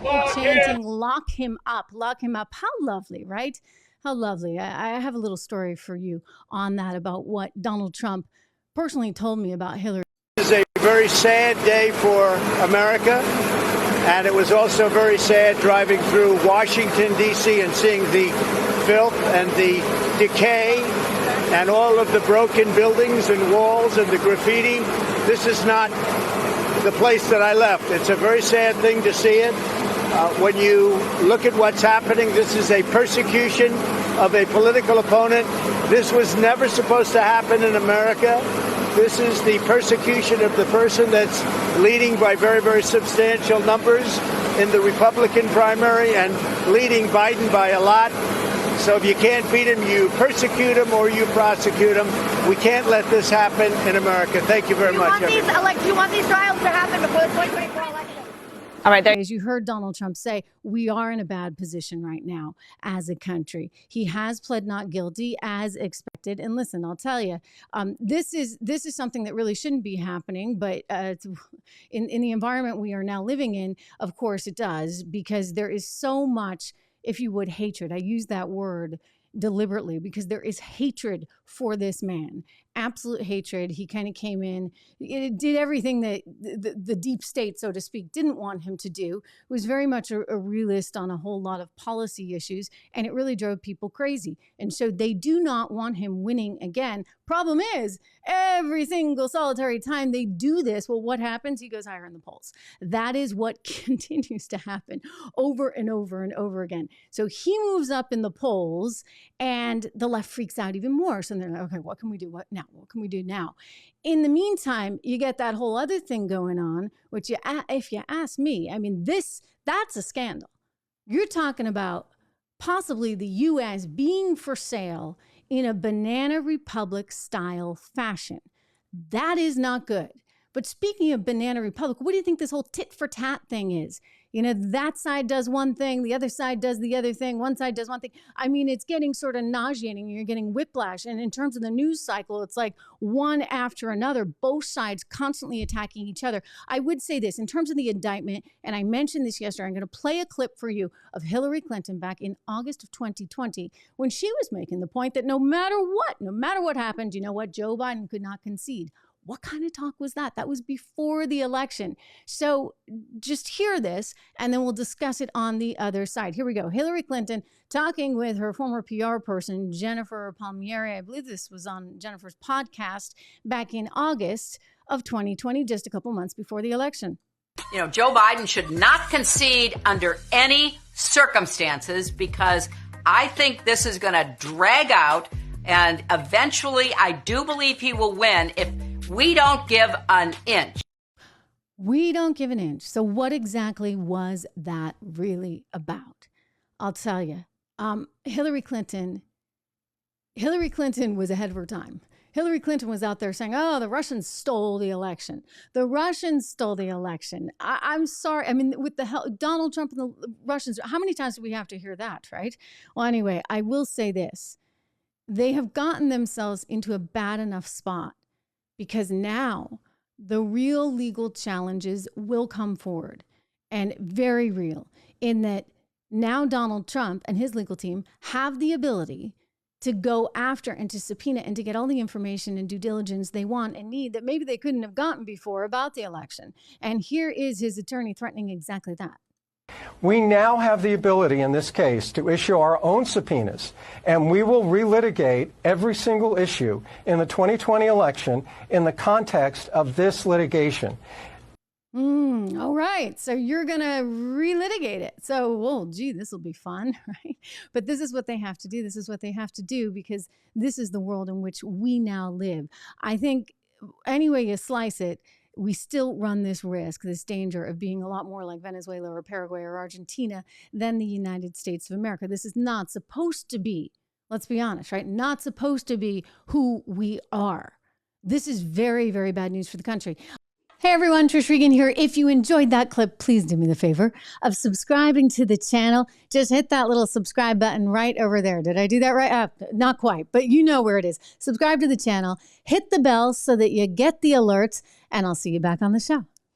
people chanting, lock him up, lock him up. How lovely, right? How lovely. I have a little story for you on that about what Donald Trump personally told me about Hillary. This is a very sad day for America, and it was also very sad driving through Washington, D.C. and seeing the filth and the decay and all of the broken buildings and walls and the graffiti. This is not the place that I left. It's a very sad thing to see it. When you look at what's happening, this is a persecution of a political opponent. This was never supposed to happen in America. This is the persecution of the person that's leading by very, very substantial numbers in the Republican primary and leading Biden by a lot. So if you can't beat him, you persecute him or you prosecute him. We can't let this happen in America. Thank you very much. Do you want these trials to happen before the 2024 election? All right, as you heard Donald Trump say, we are in a bad position right now as a country. He has pled not guilty as expected. And listen, I'll tell you, this is something that really shouldn't be happening. But in the environment we are now living in, of course it does, because there is so much, if you would, hatred. I use that word deliberately because there is hatred for this man. Absolute hatred. He kind of came in, it did everything that the deep state, so to speak, didn't want him to do. It was very much a realist on a whole lot of policy issues, and it really drove people crazy. And so they do not want him winning again. Problem is, every single solitary time they do this, well, what happens? He goes higher in the polls. That is what continues to happen over and over and over again. So he moves up in the polls, and the left freaks out even more. So they're like, okay, what can we do? What now? What can we do now? In the meantime, you get that whole other thing going on, which if you ask me, I mean, that's a scandal. You're talking about possibly the U.S. being for sale in a banana republic style fashion. That is not good. But speaking of banana republic, what do you think this whole tit for tat thing is? You know, that side does one thing, the other side does the other thing, one side does one thing. I mean, it's getting sort of nauseating. You're getting whiplash. And in terms of the news cycle, it's like one after another, both sides constantly attacking each other. I would say this in terms of the indictment, and I mentioned this yesterday, I'm going to play a clip for you of Hillary Clinton back in August of 2020, when she was making the point that no matter what happened, you know what, Joe Biden could not concede. What kind of talk was that? That was before the election. So just hear this, and then we'll discuss it on the other side. Here we go. Hillary Clinton talking with her former PR person, Jennifer Palmieri. I believe this was on Jennifer's podcast back in August of 2020, just a couple months before the election. You know, Joe Biden should not concede under any circumstances, because I think this is going to drag out, and eventually I do believe he will win if we don't give an inch. We don't give an inch. So what exactly was that really about? I'll tell you. Hillary Clinton was ahead of her time. Hillary Clinton was out there saying, oh, the Russians stole the election. The Russians stole the election. I'm sorry. I mean, with the help, Donald Trump and the Russians, how many times do we have to hear that, right? Well, anyway, I will say this. They have gotten themselves into a bad enough spot, because now the real legal challenges will come forward, and very real, in that now Donald Trump and his legal team have the ability to go after and to subpoena and to get all the information and due diligence they want and need that maybe they couldn't have gotten before about the election. And here is his attorney threatening exactly that. We now have the ability in this case to issue our own subpoenas, and we will relitigate every single issue in the 2020 election in the context of this litigation. All right. So you're going to relitigate it. So, well, gee, this will be fun, right? But this is what they have to do. This is what they have to do, because this is the world in which we now live. I think any way you slice it, we still run this risk, this danger of being a lot more like Venezuela or Paraguay or Argentina than the United States of America. This is not supposed to be, let's be honest, right? Not supposed to be who we are. This is very, very bad news for the country. Hey everyone, Trish Regan here. If you enjoyed that clip, please do me the favor of subscribing to the channel. Just hit that little subscribe button right over there. Did I do that right? Not quite, but you know where it is. Subscribe to the channel, hit the bell so that you get the alerts, and I'll see you back on the show.